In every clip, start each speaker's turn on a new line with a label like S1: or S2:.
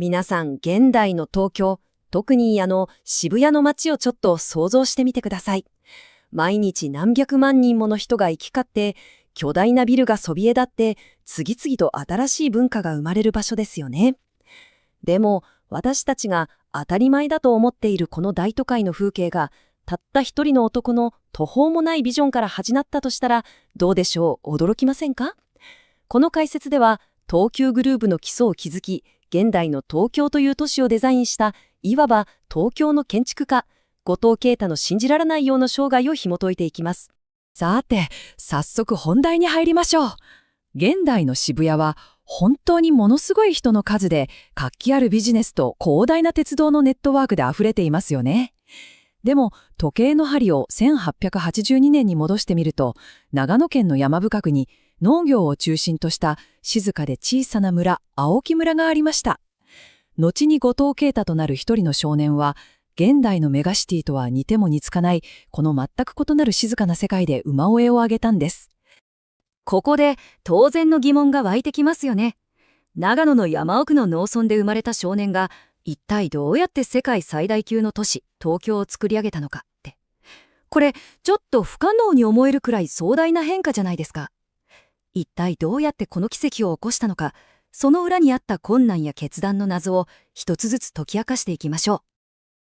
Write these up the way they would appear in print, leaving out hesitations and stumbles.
S1: 皆さん、現代の東京、特に渋谷の街をちょっと想像してみてください。毎日何百万人もの人が行き交って、巨大なビルがそびえ立って、次々と新しい文化が生まれる場所ですよね。でも、私たちが当たり前だと思っているこの大都会の風景が、たった一人の男の途方もないビジョンから始まったとしたら、どうでしょう、驚きませんか？この解説では、東急グループの基礎を築き、現代の東京という都市をデザインした、いわば東京の建築家、後藤啓太の信じられないような生涯を紐解いていきます。
S2: さて、早速本題に入りましょう。現代の渋谷は本当にものすごい人の数で、活気あるビジネスと広大な鉄道のネットワークで溢れていますよね。でも、時計の針を1882年に戻してみると、長野県の山深くに農業を中心とした静かで小さな村、青木村がありました。後に後藤啓太となる一人の少年は、現代のメガシティとは似ても似つかない、この全く異なる静かな世界で馬追いを上げたんです。
S1: ここで当然の疑問が湧いてきますよね。長野の山奥の農村で生まれた少年が、一体どうやって世界最大級の都市、東京を作り上げたのかって。これ、ちょっと不可能に思えるくらい壮大な変化じゃないですか。一体どうやってこの奇跡を起こしたのか、その裏にあった困難や決断の謎を一つずつ解き明かしていきましょう。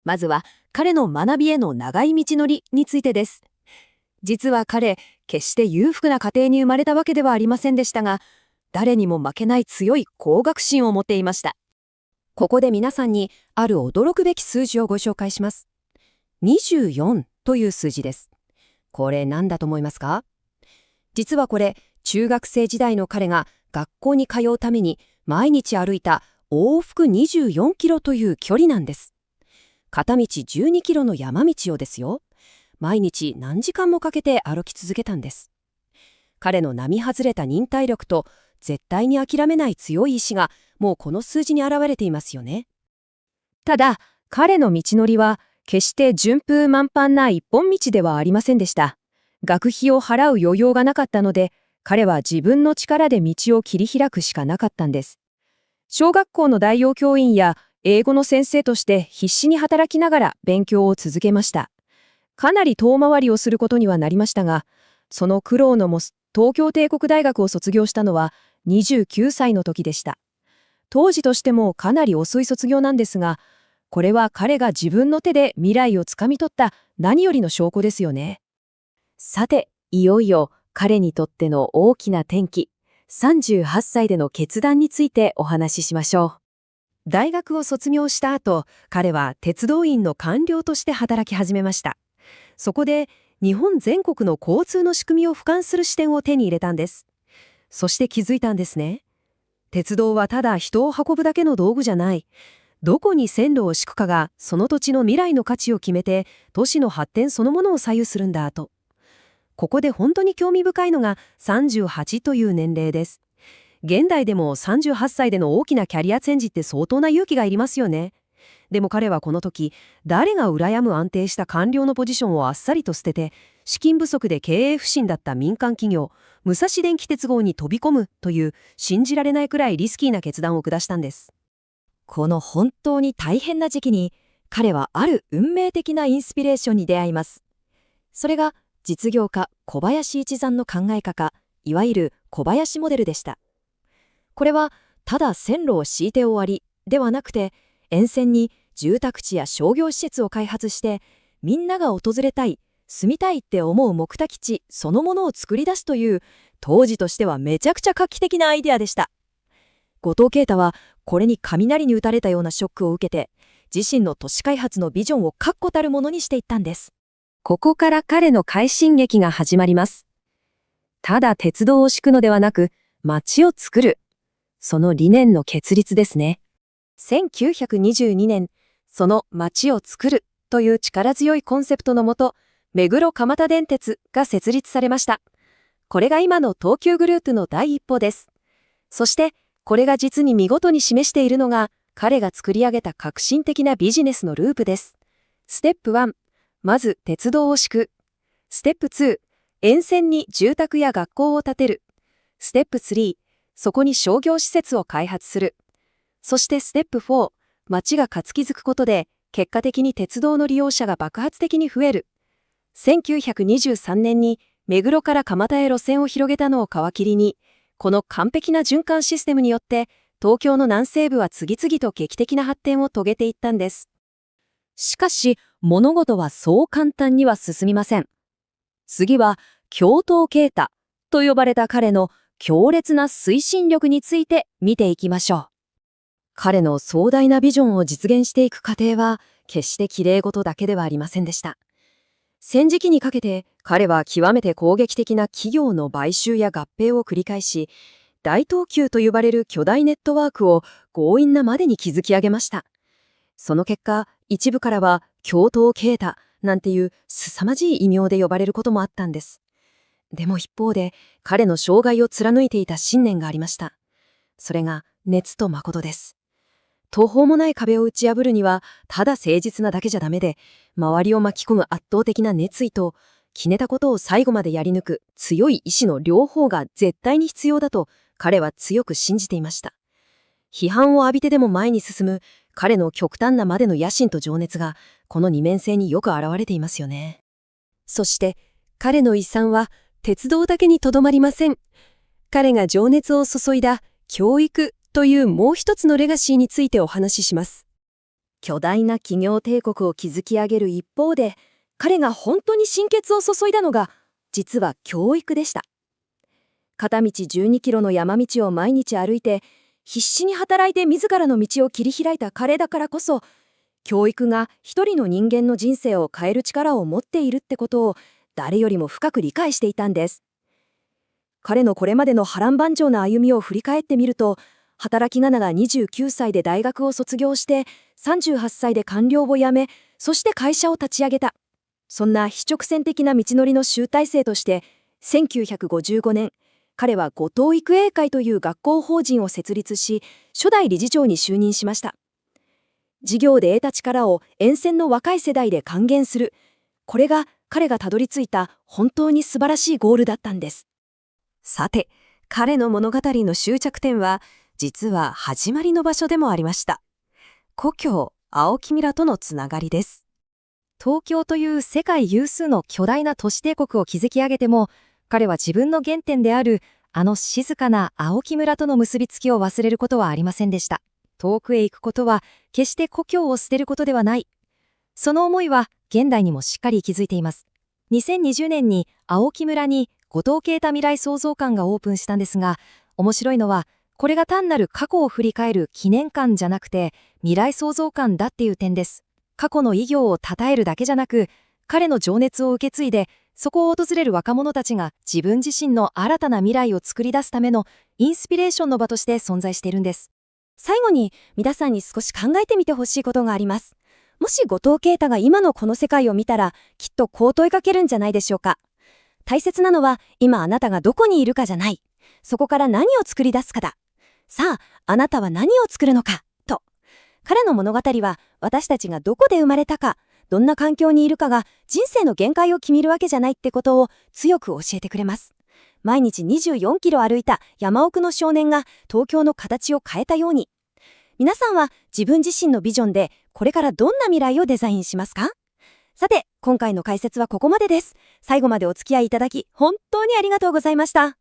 S1: まずは、彼の学びへの長い道のりについてです。実は彼、決して裕福な家庭に生まれたわけではありませんでしたが、誰にも負けない強い工学心を持っていました。ここで皆さんにある驚くべき数字をご紹介します。24という数字です。これ何だと思いますか？実はこれ、中学生時代の彼が学校に通うために毎日歩いた往復24キロという距離なんです。片道12キロの山道をですよ。毎日何時間もかけて歩き続けたんです。彼の並外れた忍耐力と絶対に諦めない強い意志がもうこの数字に表れていますよね。ただ、彼の道のりは決して順風満帆な一本道ではありませんでした。学費を払う余裕がなかったので、彼は自分の力で道を切り開くしかなかったんです。小学校の代用教員や英語の先生として必死に働きながら勉強を続けました。かなり遠回りをすることにはなりましたが、その苦労のもす東京帝国大学を卒業したのは29歳の時でした。当時としてもかなり遅い卒業なんですが、これは彼が自分の手で未来をつかみ取った何よりの証拠ですよね。さて、いよいよ彼にとっての大きな転機、38歳での決断についてお話ししましょう。大学を卒業した後、彼は鉄道員の官僚として働き始めました。そこで日本全国の交通の仕組みを俯瞰する視点を手に入れたんです。そして気づいたんですね。鉄道はただ人を運ぶだけの道具じゃない。どこに線路を敷くかがその土地の未来の価値を決めて都市の発展そのものを左右するんだと。ここで本当に興味深いのが38という年齢です。現代でも38歳での大きなキャリアチェンジって相当な勇気がいりますよね。でも彼はこの時、誰が羨む安定した官僚のポジションをあっさりと捨てて、資金不足で経営不振だった民間企業、武蔵電気鉄道に飛び込むという信じられないくらいリスキーな決断を下したんです。この本当に大変な時期に、彼はある運命的なインスピレーションに出会います。それが実業家小林一山の考え方、いわゆる小林モデルでした。これはただ線路を敷いて終わりではなくて、沿線に住宅地や商業施設を開発して、みんなが訪れたい、住みたいって思う目的地そのものを作り出すという、当時としてはめちゃくちゃ画期的なアイデアでした。後藤啓太はこれに雷に打たれたようなショックを受けて、自身の都市開発のビジョンを確固たるものにしていったんです。ここから彼の快進撃が始まります。ただ鉄道を敷くのではなく、街を作る。その理念の決立ですね。1922年、その街を作るという力強いコンセプトのもと、目黒蒲田電鉄が設立されました。これが今の東急グループの第一歩です。そして、これが実に見事に示しているのが、彼が作り上げた革新的なビジネスのループです。ステップ1、まず鉄道を敷く。ステップ2、沿線に住宅や学校を建てる。ステップ3、そこに商業施設を開発する。
S3: そしてステップ4、街が活気づくことで、結果的に鉄道の利用者が爆発的に増える。1923年に目黒から蒲田へ路線を広げたのを皮切りに、この完璧な循環システムによって、東京の南西部は次々と劇的な発展を遂げていったんです。
S1: しかし、物事はそう簡単には進みません。次は、京都啓太と呼ばれた彼の強烈な推進力について見ていきましょう。彼の壮大なビジョンを実現していく過程は、決して綺麗事だけではありませんでした。戦時期にかけて、彼は極めて攻撃的な企業の買収や合併を繰り返し、大東急と呼ばれる巨大ネットワークを強引なまでに築き上げました。その結果、一部からは京都啓太なんていう凄まじい異名で呼ばれることもあったんです。でも一方で、彼の生涯を貫いていた信念がありました。それが熱と誠です。途方もない壁を打ち破るには、ただ誠実なだけじゃダメで、周りを巻き込む圧倒的な熱意と、決めたことを最後までやり抜く強い意志の両方が絶対に必要だと、彼は強く信じていました。批判を浴びてでも前に進む、彼の極端なまでの野心と情熱が、この二面性によく現れていますよね。
S3: そして、彼の遺産は、鉄道だけにとどまりません。彼が情熱を注いだ、教育というもう一つのレガシーについてお話しします。
S1: 巨大な企業帝国を築き上げる一方で、彼が本当に心血を注いだのが、実は教育でした。片道12キロの山道を毎日歩いて、必死に働いて自らの道を切り開いた彼だからこそ、教育が一人の人間の人生を変える力を持っているってことを誰よりも深く理解していたんです。彼のこれまでの波乱万丈な歩みを振り返ってみると、働きながら29歳で大学を卒業して、38歳で官僚を辞め、そして会社を立ち上げた。そんな非直線的な道のりの集大成として、1955年、彼は後藤育英会という学校法人を設立し、初代理事長に就任しました。事業で得た力を沿線の若い世代で還元する。これが彼がたどり着いた本当に素晴らしいゴールだったんです。
S3: さて、彼の物語の終着点は、実は始まりの場所でもありました。故郷、青木村とのつながりです。
S1: 東京という世界有数の巨大な都市帝国を築き上げても、彼は自分の原点であるあの静かな青木村との結びつきを忘れることはありませんでした。遠くへ行くことは決して故郷を捨てることではない。その思いは現代にもしっかり息づいています。2020年に青木村に後藤啓太未来創造館がオープンしたんですが、面白いのはこれが単なる過去を振り返る記念館じゃなくて未来創造館だっていう点です。過去の偉業を称えるだけじゃなく、彼の情熱を受け継いで、そこを訪れる若者たちが自分自身の新たな未来を作り出すためのインスピレーションの場として存在しているんです。
S3: 最後に皆さんに少し考えてみてほしいことがあります。もし後藤啓太が今のこの世界を見たら、きっとこう問いかけるんじゃないでしょうか。大切なのは今あなたがどこにいるかじゃない。そこから何を作り出すかだ。さあ、あなたは何を作るのか、と。彼の物語は私たちがどこで生まれたか、どんな環境にいるかが人生の限界を決めるわけじゃないってことを強く教えてくれます。毎日24キロ歩いた山奥の少年が東京の形を変えたように、皆さんは自分自身のビジョンでこれからどんな未来をデザインしますか？さて、今回の解説はここまでです。最後までお付き合いいただき本当にありがとうございました。